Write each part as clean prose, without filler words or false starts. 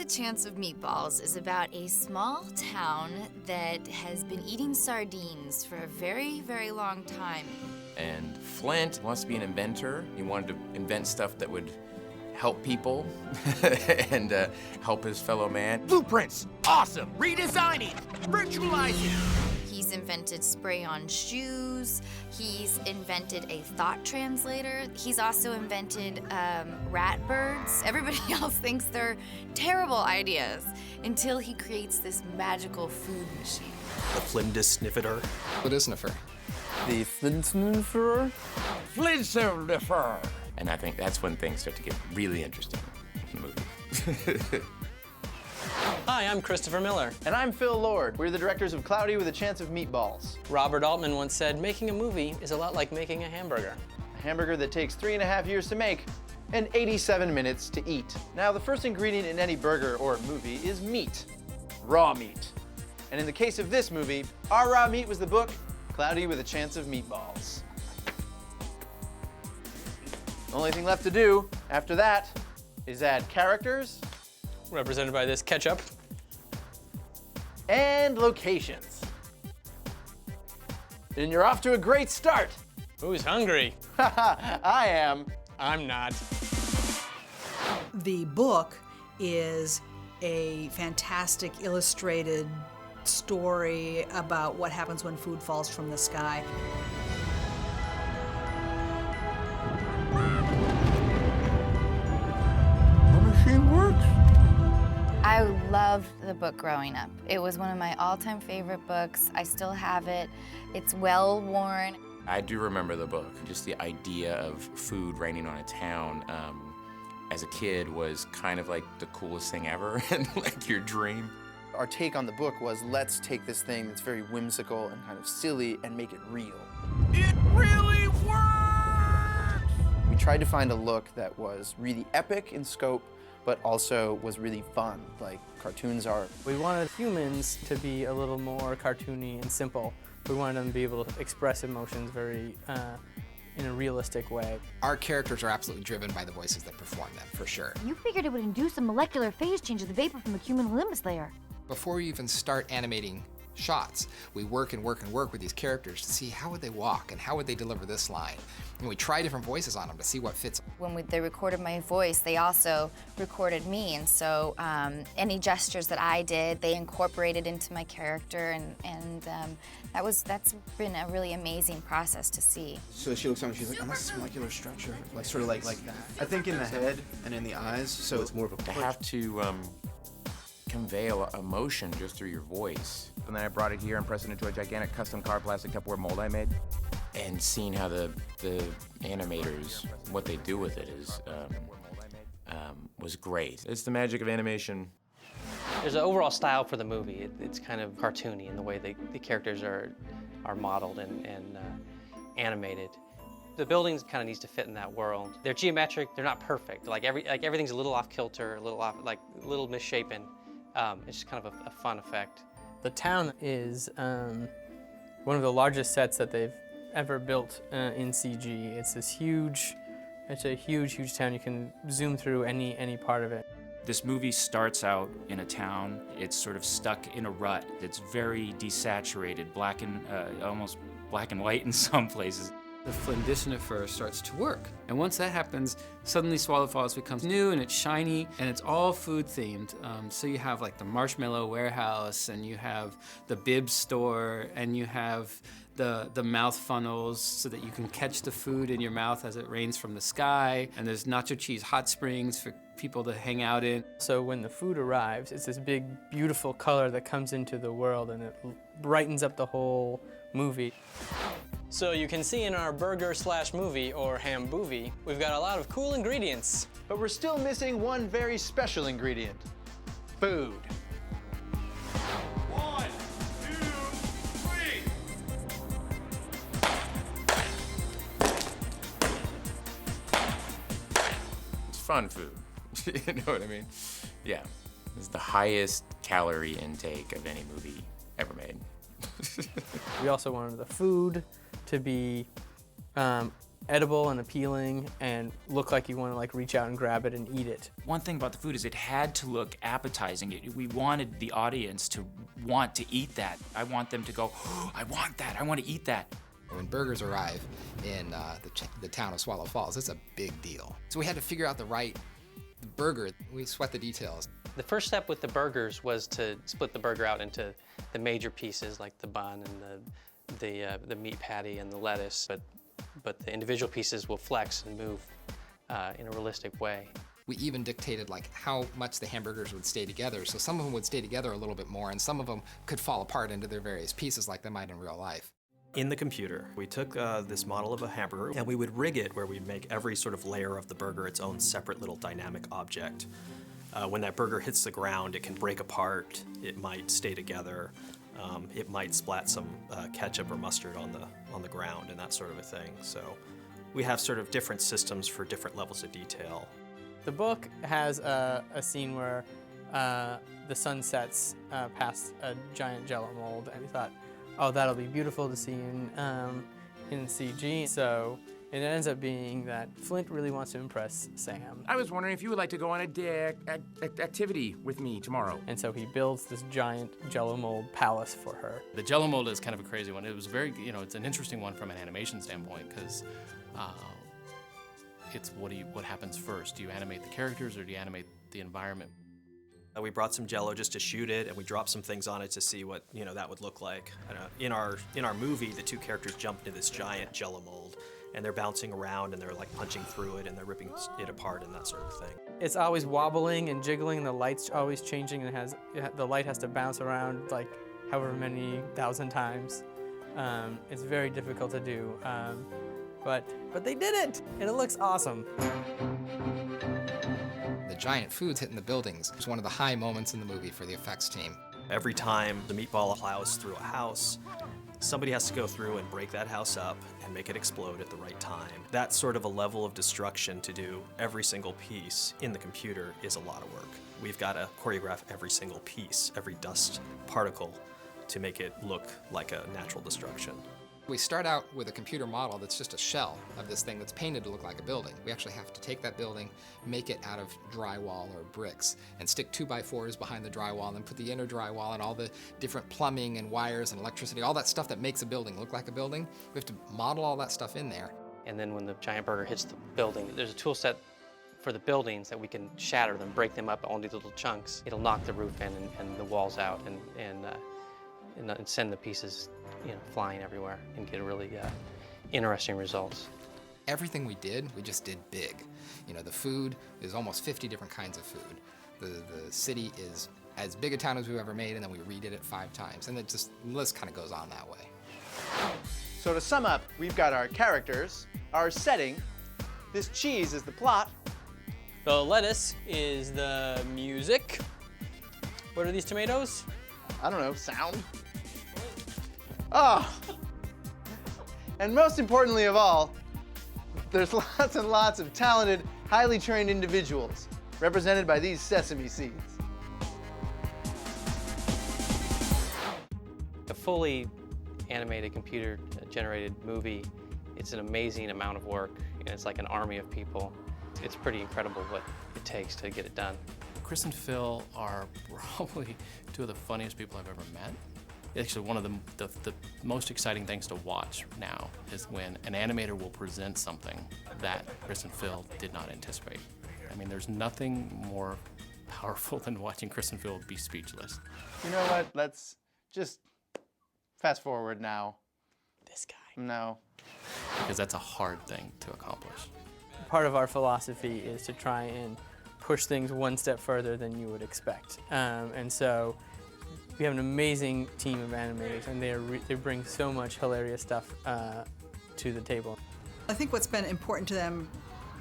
Chance of Meatballs is about a small town that has been eating sardines for a very, very long time. And Flint wants to be an inventor. He wanted to invent stuff that would help people and help his fellow man. Blueprints, awesome. Redesigning, virtualizing. He's invented spray-on shoes. He's invented a thought translator. He's also invented rat birds. Everybody else thinks they're terrible ideas until he creates this magical food machine. The Flindisniffer. What is sniffer? The Flintsniffer? Flintsniffer. And I think that's when things start to get really interesting in the movie. Hi, I'm Christopher Miller. And I'm Phil Lord. We're the directors of Cloudy with a Chance of Meatballs. Robert Altman once said, making a movie is a lot like making a hamburger. A hamburger that takes 3.5 years to make and 87 minutes to eat. Now, the first ingredient in any burger or movie is meat, raw meat. And in the case of this movie, our raw meat was the book, Cloudy with a Chance of Meatballs. The only thing left to do after that is add characters, Represented by this ketchup. and locations. And you're off to a great start. Who's hungry? I am. I'm not. The book is a fantastic illustrated story about what happens when food falls from the sky. The machine works. I loved the book growing up. It was one of my all-time favorite books. I still have it. It's well worn. I do remember the book. Just the idea of food raining on a town as a kid was kind of like the coolest thing ever and like your dream. Our take on the book was, let's take this thing that's very whimsical and kind of silly and make it real. It really works! We tried to find a look that was really epic in scope, but also was really fun, like cartoons are. We wanted humans to be a little more cartoony and simple. We wanted them to be able to express emotions very in a realistic way. Our characters are absolutely driven by the voices that perform them, for sure. You figured it would induce a molecular phase change of the vapor from the cumulonimbus layer. Before we even start animating shots, we work and work and work with these characters to see how would they walk and how would they deliver this line. And we try different voices on them to see what fits. When they recorded my voice, they also recorded me, and so any gestures that I did, they incorporated into my character, and that's been a really amazing process to see. So she looks at me, she's like, this molecular structure, like sort of like that. I think in the head and in the eyes, so it's more of a push. To have to convey emotion just through your voice. And then I brought it here and pressed it into a gigantic custom car plastic Tupperware mold I made. And seeing how the animators, what they do with it is was great. It's the magic of animation. There's an overall style for the movie. It's kind of cartoony in the way the characters are modeled and animated. The buildings kind of needs to fit in that world. They're geometric. They're not perfect. Like everything's a little off kilter, a little misshapen. It's just kind of a fun effect. The town is one of the largest sets that they've ever built in CG. It's a huge town. You can zoom through any part of it. This movie starts out in a town. It's sort of stuck in a rut. It's very desaturated, almost black and white in some places. The Flindisniffer starts to work. And once that happens, suddenly Swallow Falls becomes new and it's shiny and it's all food themed. So you have like the Marshmallow Warehouse and you have the Bib Store and you have the mouth funnels so that you can catch the food in your mouth as it rains from the sky. And there's nacho cheese hot springs for people to hang out in. So when the food arrives, it's this big, beautiful color that comes into the world and it brightens up the whole movie. So you can see in our burger/movie or ham-boovie, we've got a lot of cool ingredients. But we're still missing one very special ingredient, food. 1, 2, 3. It's fun food. You know what I mean? Yeah. It's the highest calorie intake of any movie ever made. We also wanted the food to be edible and appealing and look like you want to like reach out and grab it and eat it. One thing about the food is it had to look appetizing. We wanted the audience to want to eat that. I want them to go, oh, I want that, I want to eat that. When burgers arrive in the town of Swallow Falls, it's a big deal. So we had to figure out the right burger. We sweat the details. The first step with the burgers was to split the burger out into the major pieces like the bun and the meat patty and the lettuce, but the individual pieces will flex and move in a realistic way. We even dictated like how much the hamburgers would stay together. So some of them would stay together a little bit more, and some of them could fall apart into their various pieces like they might in real life. In the computer, we took this model of a hamburger and we would rig it where we'd make every sort of layer of the burger its own separate little dynamic object. When that burger hits the ground, it can break apart, it might stay together, it might splat some ketchup or mustard on the ground and that sort of a thing. So we have sort of different systems for different levels of detail. The book has a scene where the sun sets past a giant Jell-O mold, and we thought, oh, that'll be beautiful to see in CG. So it ends up being that Flint really wants to impress Sam. I was wondering if you would like to go on a day activity with me tomorrow. And so he builds this giant Jell-O mold palace for her. The Jell-O mold is kind of a crazy one. It was very, it's an interesting one from an animation standpoint because it's what happens first. Do you animate the characters or do you animate the environment? We brought some Jell-O just to shoot it, and we dropped some things on it to see what that would look like. In our movie, the two characters jump into this giant Jell-O mold, and they're bouncing around, and they're like punching through it, and they're ripping it apart, and that sort of thing. It's always wobbling and jiggling, and the light's always changing, and the light has to bounce around like however many thousand times. It's very difficult to do, but they did it, and it looks awesome. The giant foods hitting the buildings was one of the high moments in the movie for the effects team. Every time the meatball plows through a house, somebody has to go through and break that house up and make it explode at the right time. That sort of a level of destruction to do every single piece in the computer is a lot of work. We've got to choreograph every single piece, every dust particle, to make it look like a natural destruction. We start out with a computer model that's just a shell of this thing that's painted to look like a building. We actually have to take that building, make it out of drywall or bricks, and stick 2x4s behind the drywall, and then put the inner drywall and all the different plumbing and wires and electricity, all that stuff that makes a building look like a building. We have to model all that stuff in there. And then when the giant burger hits the building, there's a tool set for the buildings that we can shatter them, break them up into little chunks. It'll knock the roof in and the walls out and send the pieces flying everywhere and get really interesting results. Everything we did, we just did big. The food is almost 50 different kinds of food. The city is as big a town as we've ever made, and then we redid it 5 times. And the list kind of goes on that way. So to sum up, we've got our characters, our setting, this cheese is the plot. The lettuce is the music. What are these tomatoes? I don't know, sound? Oh! And most importantly of all, there's lots and lots of talented, highly trained individuals represented by these sesame seeds. A fully animated, computer-generated movie, it's an amazing amount of work, and it's like an army of people. It's pretty incredible what it takes to get it done. Chris and Phil are probably 2 of the funniest people I've ever met. Actually, one of the most exciting things to watch now is when an animator will present something that Chris and Phil did not anticipate. I mean, there's nothing more powerful than watching Chris and Phil be speechless. You know what? Let's just fast forward now. This guy. No. Because that's a hard thing to accomplish. Part of our philosophy is to try and push things one step further than you would expect. And so we have an amazing team of animators, and they bring so much hilarious stuff to the table. I think what's been important to them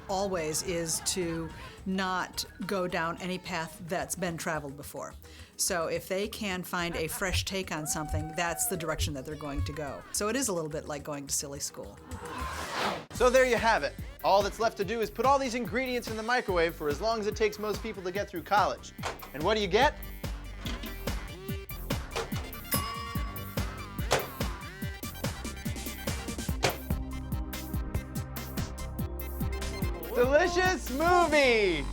always is to not go down any path that's been traveled before. So if they can find a fresh take on something, that's the direction that they're going to go. So it is a little bit like going to silly school. So there you have it. All that's left to do is put all these ingredients in the microwave for as long as it takes most people to get through college. And what do you get? Delicious movie!